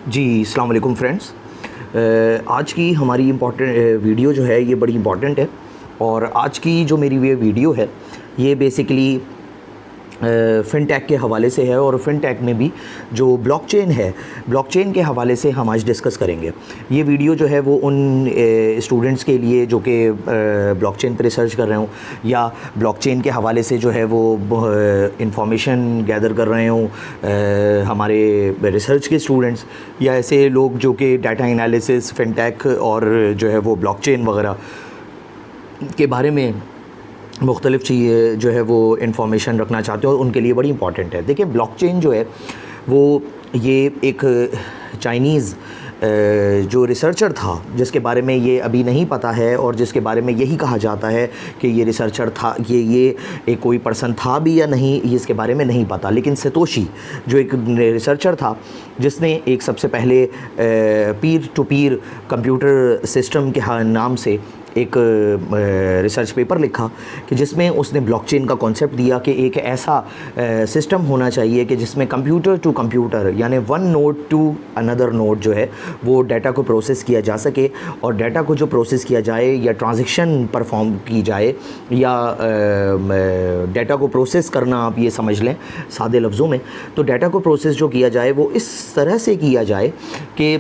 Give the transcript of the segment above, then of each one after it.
جی السلام علیکم فرینڈس. آج کی ہماری ویڈیو جو ہے یہ بڑی امپورٹنٹ ہے، اور آج کی جو میری یہ ویڈیو ہے یہ بیسیکلی فن ٹیک کے حوالے سے ہے، اور فن ٹیک میں بھی جو بلاک چین ہے، بلاک چین کے حوالے سے ہم آج ڈسکس کریں گے. یہ ویڈیو جو ہے وہ ان اسٹوڈنٹس کے لیے جو کہ بلاک چین پہ ریسرچ کر رہے ہوں یا بلاک چین کے حوالے سے جو ہے وہ انفارمیشن گیدر کر رہے ہوں، ہمارے ریسرچ کے اسٹوڈنٹس یا ایسے لوگ جو کہ ڈیٹا انالیسس، فن ٹیک اور جو ہے وہ بلاک چین وغیرہ کے بارے میں مختلف چیزیں جو ہے وہ انفارمیشن رکھنا چاہتے ہو، ان کے لیے بڑی امپورٹنٹ ہے. دیکھیں بلاک چین جو ہے وہ یہ ایک چائنیز جو ریسرچر تھا جس کے بارے میں یہ ابھی نہیں پتہ ہے، اور جس کے بارے میں یہی کہا جاتا ہے کہ یہ ریسرچر تھا، یہ ایک کوئی پرسن تھا بھی یا نہیں یہ اس کے بارے میں نہیں پتہ. لیکن ساتوشی جو ایک ریسرچر تھا جس نے ایک سب سے پہلے peer to peer computer system کے نام سے ایک ریسرچ پیپر لکھا کہ جس میں اس نے بلاک چین کا کانسیپٹ دیا کہ ایک ایسا سسٹم ہونا چاہیے کہ جس میں کمپیوٹر ٹو کمپیوٹر یعنی one node to another node جو ہے وہ ڈیٹا کو پروسیس کیا جا سکے، اور ڈیٹا کو جو پروسیس کیا جائے یا ٹرانزیکشن پرفارم کی جائے یا ڈیٹا کو پروسیس کرنا آپ یہ سمجھ لیں سادے لفظوں میں، تو ڈیٹا کو پروسیس جو کیا جائے وہ اس طرح سے کیا جائے کہ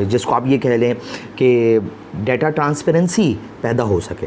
جس کو آپ یہ کہہ لیں کہ ڈیٹا ٹرانسپیرنسی پیدا ہو سکے.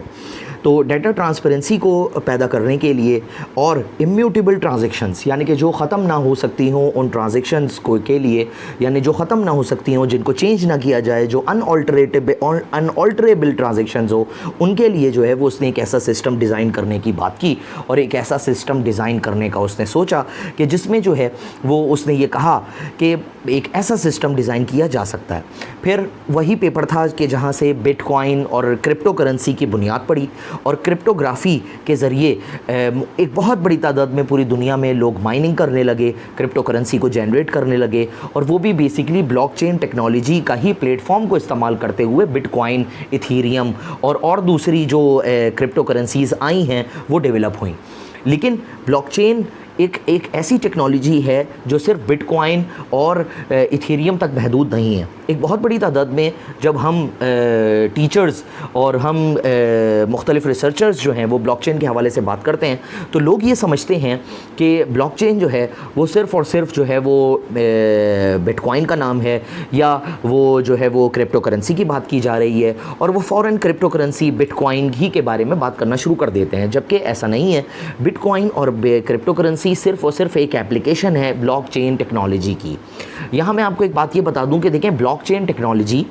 تو ڈیٹا ٹرانسپیرنسی کو پیدا کرنے کے لیے اور امیوٹیبل ٹرانزیکشنز یعنی کہ جو ختم نہ ہو سکتی ہوں ان ٹرانزیکشنز کو کے لیے، یعنی جو ختم نہ ہو سکتی ہوں، جن کو چینج نہ کیا جائے، جو انالٹریبل ٹرانزیکشنز ہو، ان کے لیے جو ہے وہ اس نے ایک ایسا سسٹم ڈیزائن کرنے کی بات کی، اور ایک ایسا سسٹم ڈیزائن کرنے کا اس نے سوچا کہ جس میں جو ہے وہ اس نے یہ کہا کہ ایک ایسا سسٹم ڈیزائن کیا جا سکتا ہے. پھر وہی پیپر تھا کہ جہاں سے بٹ کوائن اور کرپٹو کرنسی کی بنیاد پڑی، اور کرپٹوگرافی کے ذریعے ایک بہت بڑی تعداد میں پوری دنیا میں لوگ مائننگ کرنے لگے، کرپٹو کرنسی کو جنریٹ کرنے لگے، اور وہ بھی بیسیکلی بلاک چین ٹیکنالوجی کا ہی پلیٹ فارم کو استعمال کرتے ہوئے بٹ کوائن، ایتھیریم اور دوسری جو کرپٹو کرنسیز آئی ہیں وہ ڈیولپ ہوئیں. لیکن بلاک چین ایک ایسی ٹیکنالوجی ہے جو صرف بٹ کوائن اور ایتھیریم تک محدود نہیں ہے. ایک بہت بڑی تعداد میں جب ہم ٹیچرز اور ہم مختلف ریسرچرز جو ہیں وہ بلاک چین کے حوالے سے بات کرتے ہیں تو لوگ یہ سمجھتے ہیں کہ بلاک چین جو ہے وہ صرف اور صرف جو ہے وہ بٹ کوائن کا نام ہے، یا وہ جو ہے وہ کرپٹو کرنسی کی بات کی جا رہی ہے، اور وہ فوراً کرپٹو کرنسی بٹ کوائن ہی کے بارے میں بات کرنا شروع کر دیتے ہیں، جبکہ ایسا نہیں ہے. بٹ کوائن اور کرپٹو کرنسی صرف اور صرف ایک ایپلیکیشن ہے بلاک چین ٹیکنالوجی کی. یہاں میں آپ کو ایک بات یہ بتا دوں کہ دیکھیں بلاک چین ٹیکنالوجی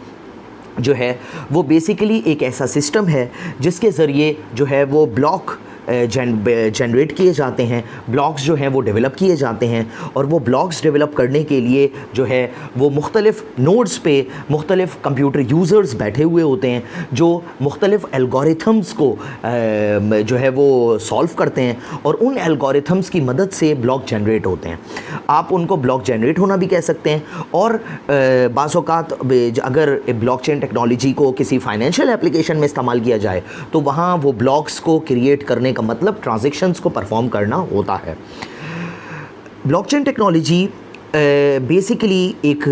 جو ہے وہ بیسیکلی ایک ایسا سسٹم ہے جس کے ذریعے جو ہے وہ بلاک جنریٹ کیے جاتے ہیں، بلاکس جو ہیں وہ ڈیولپ کیے جاتے ہیں، اور وہ بلاکس ڈیولپ کرنے کے لیے جو ہے وہ مختلف نوڈز پہ مختلف کمپیوٹر یوزرز بیٹھے ہوئے ہوتے ہیں جو مختلف الگوریتھمز کو جو ہے وہ سالو کرتے ہیں، اور ان الگوریتھمز کی مدد سے بلاک جنریٹ ہوتے ہیں. آپ ان کو بلاک جنریٹ ہونا بھی کہہ سکتے ہیں. اور بعض اوقات اگر بلاک چین ٹیکنالوجی کو کسی فائنینشیل ایپلیکیشن میں استعمال کیا جائے تو وہاں وہ بلاکس کو کریٹ کرنے کا مطلب ٹرانزیکشنز کو پرفارم کرنا ہوتا ہے. بلاک چین ٹیکنالوجی بیسیکلی ایک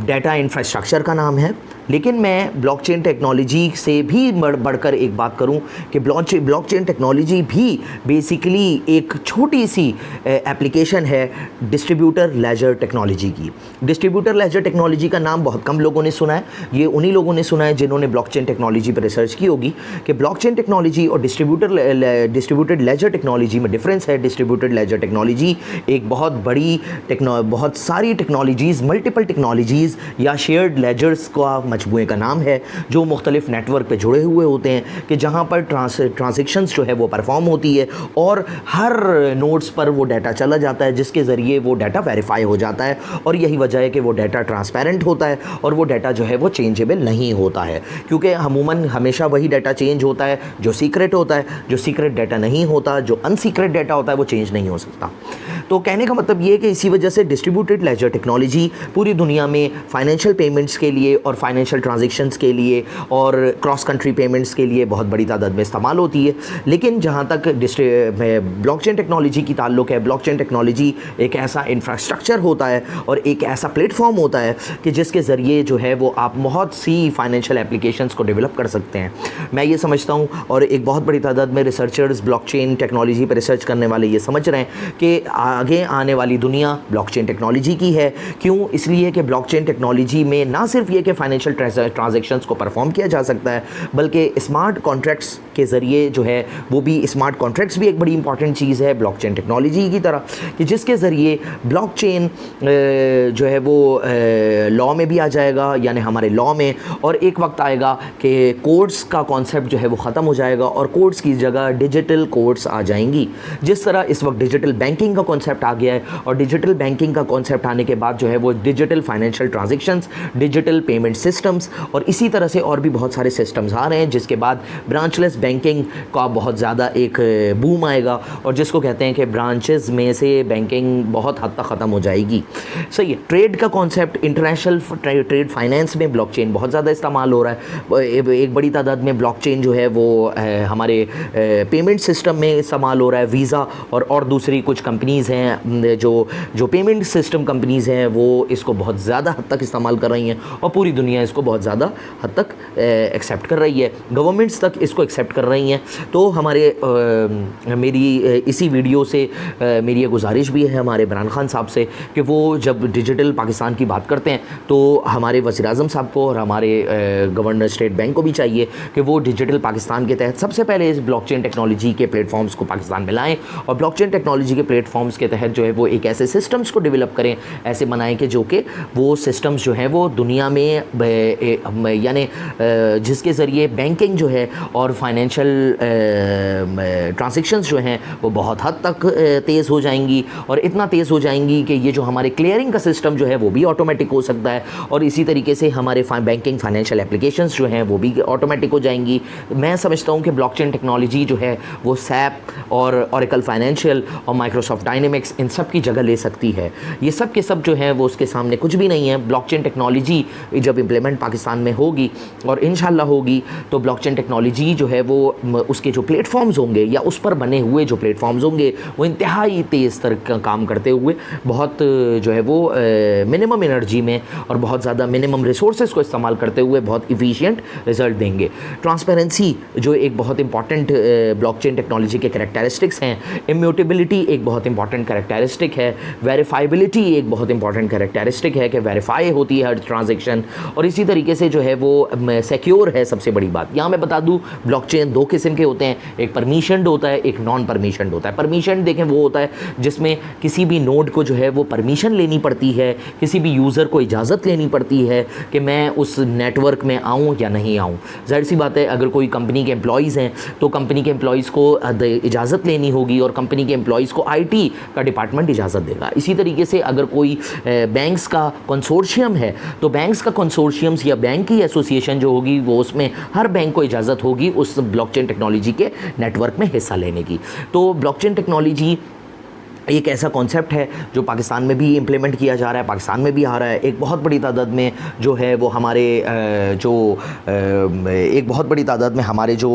ڈیٹا انفراسٹرکچر کا نام ہے. لیکن میں بلاک چین ٹیکنالوجی سے بھی بڑھ کر ایک بات کروں کہ بلاک چین ٹیکنالوجی بھی بیسیکلی ایک چھوٹی سی ایپلیکیشن ہے ڈسٹریبیوٹر لیجر ٹیکنالوجی کی. ڈسٹریبیوٹر لیجر ٹیکنالوجی کا نام بہت کم لوگوں نے سنا ہے. یہ انہی لوگوں نے سنا ہے جنہوں نے بلاک چین ٹیکنالوجی پر ریسرچ کی ہوگی کہ بلاک چین ٹیکنالوجی اور ڈسٹریبیوٹڈ لیجر ٹیکنالوجی میں ڈفرینس ہے. ڈسٹریبیوٹڈ لیجر ٹیکنالوجی ایک بہت ساری ٹیکنالوجیز، ملٹیپل ٹیکنالوجیز یا شیئرڈ لیجرز کا مجموعے کا نام ہے جو مختلف نیٹ ورک پہ جڑے ہوئے ہوتے ہیں کہ جہاں پر ٹرانزیکشنز جو ہے وہ پرفارم ہوتی ہے، اور ہر نوڈز پر وہ ڈیٹا چلا جاتا ہے جس کے ذریعے وہ ڈیٹا ویریفائی ہو جاتا ہے. اور یہی وجہ ہے کہ وہ ڈیٹا ٹرانسپیرنٹ ہوتا ہے، اور وہ ڈیٹا جو ہے وہ چینجیبل نہیں ہوتا ہے، کیونکہ عموماً ہمیشہ وہی ڈیٹا چینج ہوتا ہے جو سیکرٹ ہوتا ہے. جو سیکرٹ ڈیٹا نہیں ہوتا، جو ان سیکرٹ ڈیٹا ہوتا ہے، وہ چینج نہیں ہو سکتا. تو کہنے کا مطلب یہ کہ اسی وجہ سے ڈسٹریبیوٹڈ لیجر ٹیکنالوجی پوری دنیا میں فائنینشیل پیمنٹس کے لیے اور فائنینشیل ٹرانزیکشنز کے لیے اور کراس کنٹری پیمنٹس کے لیے بہت بڑی تعداد میں استعمال ہوتی ہے. لیکن جہاں تک بلاک چین ٹیکنالوجی کی تعلق ہے, بلاک چین ٹیکنالوجی ایک ایسا انفراسٹرکچر ہوتا ہے اور ایک ایسا پلیٹ فارم ہوتا ہے کہ جس کے ذریعے جو ہے وہ آپ بہت سی فائنینشیل اپلیکیشنز کو ڈیولپ کر سکتے ہیں. میں یہ سمجھتا ہوں, اور ایک بہت بڑی تعداد میں ریسرچرز بلاک چین ٹیکنالوجی پہ ریسرچ کرنے والے یہ سمجھ رہے ہیں کہ آگے آنے والی دنیا بلاک چین ٹیکنالوجی کی ہے. کیوں؟ اس لیے کہ بلاک چین ٹیکنالوجی میں نہ صرف یہ کہ فائنینشیل ٹرانزیکشنز کو پرفارم کیا جا سکتا ہے, بلکہ اسمارٹ کانٹریکٹس کے ذریعے جو ہے وہ بھی, اسمارٹ کانٹریکٹس بھی ایک بڑی امپورٹنٹ چیز ہے بلاک چین ٹیکنالوجی کی طرح, کہ جس کے ذریعے بلاک چین جو ہے وہ لاء میں بھی آ جائے گا, یعنی ہمارے لاء میں, اور ایک وقت آئے گا کہ کوڈز کا کانسیپٹ جو ہے وہ ختم ہو جائے گا اور کوڈز کی جگہ ڈیجیٹل کوڈز آ جائیں گی. جس طرح اس وقت ڈیجیٹل بینکنگ کا کانسیپٹ آ گیا ہے, اور ڈیجیٹل بینکنگ کا کانسیپٹ آنے کے بعد جو ہے وہ digital financial transactions, digital payment systems, اور اسی طرح سے اور بھی بہت سارے سسٹمز آ رہے ہیں, جس کے بعد برانچ لیس بینکنگ کا بہت زیادہ ایک بوم آئے گا, اور جس کو کہتے ہیں کہ برانچز میں سے بینکنگ بہت حد تک ختم ہو جائے گی. صحیح ہے. ٹریڈ کا کانسیپٹ, انٹرنیشنل ٹریڈ فائنینس میں بلاک چین بہت زیادہ استعمال ہو رہا ہے. ایک بڑی تعداد میں بلاک چین جو ہے وہ ہمارے پیمنٹ سسٹم میں استعمال ہو رہا ہے. ویزا اور دوسری کچھ کمپنیز ہیں جو پیمنٹ سسٹم کمپنیز ہیں, وہ اس کو بہت زیادہ حد تک استعمال کر رہی ہیں, اور پوری دنیا اس کو بہت زیادہ حد تک ایکسیپٹ کر رہی ہے. گورنمنٹس تک اس کو ایکسیپٹ کر رہی ہیں. تو ہمارے میری اسی ویڈیو سے میری یہ گزارش بھی ہے ہمارے عمران خان صاحب سے کہ وہ جب ڈیجیٹل پاکستان کی بات کرتے ہیں تو ہمارے وزیر اعظم صاحب کو اور ہمارے گورنر اسٹیٹ بینک کو بھی چاہیے کہ وہ ڈیجیٹل پاکستان کے تحت سب سے پہلے اس بلاک چین ٹیکنالوجی کے پلیٹ فارمز کو پاکستان میں لائیں, اور بلاک چین ٹیکنالوجی کے پلیٹ فارمز کے تحت جو ہے وہ ایک ایسے سسٹمز کو ڈیولپ کریں, ایسے بنائیں کہ جو کہ وہ سسٹمز جو ہیں وہ دنیا میں یعنی جس کے ذریعے بینکنگ جو ہے اور فائنینشیل ٹرانزیکشنز جو ہیں وہ بہت حد تک تیز ہو جائیں گی, اور اتنا تیز ہو جائیں گی کہ یہ جو ہمارے کلیئرنگ کا سسٹم جو ہے وہ بھی آٹومیٹک ہو سکتا ہے, اور اسی طریقے سے ہمارے بینکنگ فائنینشیل اپلیکیشنز جو ہیں وہ بھی آٹومیٹک ہو جائیں گی. میں سمجھتا ہوں کہ بلاک چین ٹیکنالوجی جو ہے وہ سیپ اور اوریکل فائنینشیل اور مائکروسافٹ ڈائنامکس ان سب کی جگہ لے سکتی ہے. یہ سب کے سب جو ہیں وہ اس کے سامنے کچھ بھی نہیں ہے. بلاک چین ٹیکنالوجی جب امپلیمنٹ پاکستان میں ہوگی اور انشاءاللہ ہوگی تو بلاک چین ٹیکنالوجی جو ہے وہ اس کے جو پلیٹ فارمز ہوں گے یا اس پر بنے ہوئے جو پلیٹ فارمز ہوں گے وہ انتہائی تیز تر کام کرتے ہوئے بہت جو ہے وہ منیمم انرجی میں اور بہت زیادہ منیمم ریسورسز کو استعمال کرتے ہوئے بہت ایفیشینٹ رزلٹ دیں گے. ٹرانسپیرنسی جو ایک بہت امپورٹنٹ بلاک چین ٹیکنالوجی کے کریکٹرسٹکس ہیں, امیوٹیبلٹی ایک بہت امپورٹنٹ کریکٹرسٹک ہے, ویریفائبلٹی ایک بہت امپورٹنٹ کریکٹرسٹک ہے کہ ویریفائی ہوتی ہے ہر ٹرانزیکشن, اور اسی طریقے سے جو ہے وہ سیکیور ہے. سب سے بڑی بات یہاں میں بتا دوں بلاک چین دو قسم کے ہوتے ہیں, ایک پرمیشنڈ ہوتا ہے, ایک نان پرمیشنڈ ہوتا ہے. پرمیشنڈ دیکھیں وہ ہوتا ہے جس میں کسی بھی نوڈ کو جو ہے وہ پرمیشن لینی پڑتی ہے, کسی بھی یوزر کو اجازت لینی پڑتی ہے کہ میں اس نیٹ ورک میں آؤں یا نہیں آؤں. ظاہر سی بات ہے اگر کوئی کمپنی کے امپلائیز ہیں تو کمپنی کے امپلائیز کو اجازت لینی ہوگی اور کمپنی کے امپلائیز کو آئی ٹی کا ڈپارٹمنٹ اجازت دے گا. اسی طریقے سے اگر کوئی بینکس کا کنسورشیم ہے تو بینکس کا کنسورشیمز یا بینک کی ایسوسیشن جو ہوگی وہ اس میں ہر بینک کو اجازت ہوگی اس بلاک چین ٹیکنالوجی کے نیٹ ورک میں حصہ لینے کی. تو بلاک چین ٹیکنالوجی ایک ایسا کانسیپٹ ہے جو پاکستان میں بھی امپلیمنٹ کیا جا رہا ہے, پاکستان میں بھی آ رہا ہے. ایک بہت بڑی تعداد میں جو ہے وہ ہمارے ایک بہت بڑی تعداد میں ہمارے جو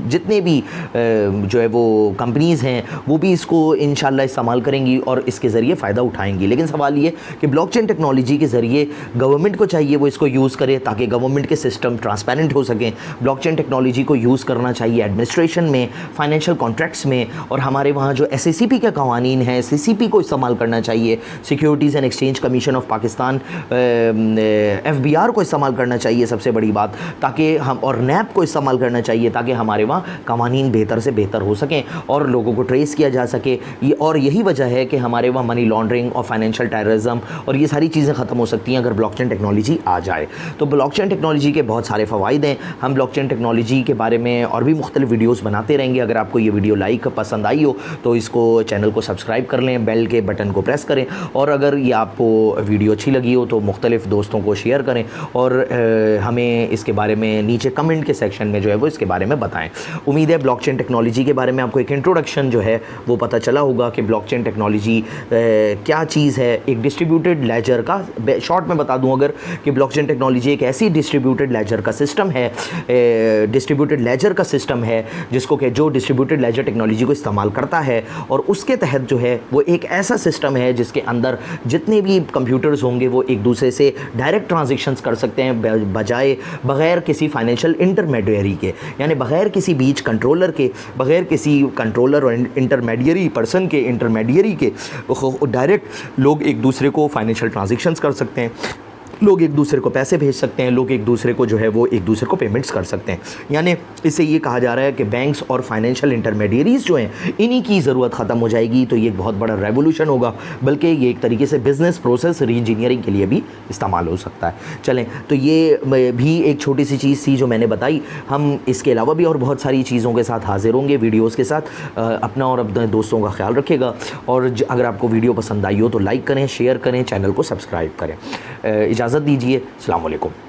جتنے بھی جو ہے وہ کمپنیز ہیں وہ بھی اس کو انشاءاللہ استعمال کریں گی اور اس کے ذریعے فائدہ اٹھائیں گی. لیکن سوال یہ کہ بلاک چین ٹیکنالوجی کے ذریعے گورنمنٹ کو چاہیے وہ اس کو یوز کرے تاکہ گورنمنٹ کے سسٹم ٹرانسپیرنٹ ہو سکیں. بلاک چین ٹیکنالوجی کو یوز کرنا چاہیے ایڈمنسٹریشن میں, فائنینشیل کانٹریکٹس میں, اور ہمارے وہاں جو SACP کے قوانین ہیں CCP کو استعمال کرنا چاہیے, securities and exchange commission of Pakistan FBR کو استعمال کرنا چاہیے سب سے بڑی بات, تاکہ ہم اور نیب کو استعمال کرنا چاہیے تاکہ ہمارے وہاں قوانین بہتر سے بہتر ہو سکیں اور لوگوں کو ٹریس کیا جا سکے. اور یہی وجہ ہے کہ ہمارے وہاں منی لانڈرنگ اور فائنینشیل ٹیررزم اور یہ ساری چیزیں ختم ہو سکتی ہیں اگر بلاک چین ٹیکنالوجی آ جائے. تو بلاک چین ٹیکنالوجی کے بہت سارے فوائد ہیں. ہم بلاک چین ٹیکنالوجی کے بارے میں اور بھی مختلف ویڈیوز بناتے رہیں گے. اگر آپ کو یہ ویڈیو لائک پسند آئی ہو تو اس کو چینل کو سبسکرائب کر لیں, بیل کے بٹن کو پریس کریں, اور اگر یہ آپ کو ویڈیو اچھی لگی ہو تو مختلف دوستوں کو شیئر کریں, اور ہمیں اس کے بارے میں نیچے کمنٹ کے سیکشن میں جو ہے وہ اس کے بارے میں بتائیں. امید ہے بلاک چین ٹیکنالوجی کے بارے میں آپ کو ایک انٹروڈکشن جو ہے وہ پتہ چلا ہوگا کہ بلاک چین ٹیکنالوجی کیا چیز ہے. ایک ڈسٹریبیوٹیڈ لیجر کا شارٹ میں بتا دوں اگر, کہ بلاک چین ٹیکنالوجی ایک ایسی ڈسٹریبیوٹیڈ لیجر کا سسٹم ہے, ڈسٹریبیوٹیڈ لیجر کا سسٹم ہے جس کو کہ جو ڈسٹریبیوٹیڈ لیجر ٹیکنالوجی کو استعمال کرتا ہے, اور اس کے تحت جو ہے وہ ایک ایسا سسٹم ہے جس کے اندر جتنے بھی کمپیوٹرز ہوں گے وہ ایک دوسرے سے ڈائریکٹ ٹرانزیکشنز کر سکتے ہیں بغیر کسی فائنینشیل انٹرمیڈیری کے, یعنی بغیر کسی بیچ کنٹرولر کے, بغیر کسی کنٹرولر اور انٹرمیڈیری پرسن کے, انٹرمیڈیری کے, ڈائریکٹ لوگ ایک دوسرے کو فائنینشیل ٹرانزیکشنز کر سکتے ہیں, لوگ ایک دوسرے کو پیسے بھیج سکتے ہیں, لوگ ایک دوسرے کو جو ہے وہ ایک دوسرے کو پیمنٹس کر سکتے ہیں. یعنی اس سے یہ کہا جا رہا ہے کہ بینکس اور فائنینشیل انٹرمیڈیریز جو ہیں انہی کی ضرورت ختم ہو جائے گی. تو یہ ایک بہت بڑا ریولوشن ہوگا, بلکہ یہ ایک طریقے سے بزنس پروسیس ری انجینئرنگ کے لیے بھی استعمال ہو سکتا ہے. چلیں, تو یہ بھی ایک چھوٹی سی چیز تھی جو میں نے بتائی. ہم اس کے علاوہ بھی اور بہت ساری چیزوں کے ساتھ حاضر ہوں گے ویڈیوز کے ساتھ. اپنا اور اپنے دوستوں کا خیال رکھے گا, اور اگر آپ کو ویڈیو پسند آئی ہو تو لائک کریں, شیئر کریں, چینل کو سبسکرائب کریں. اجازت دیجیے, السلام علیکم.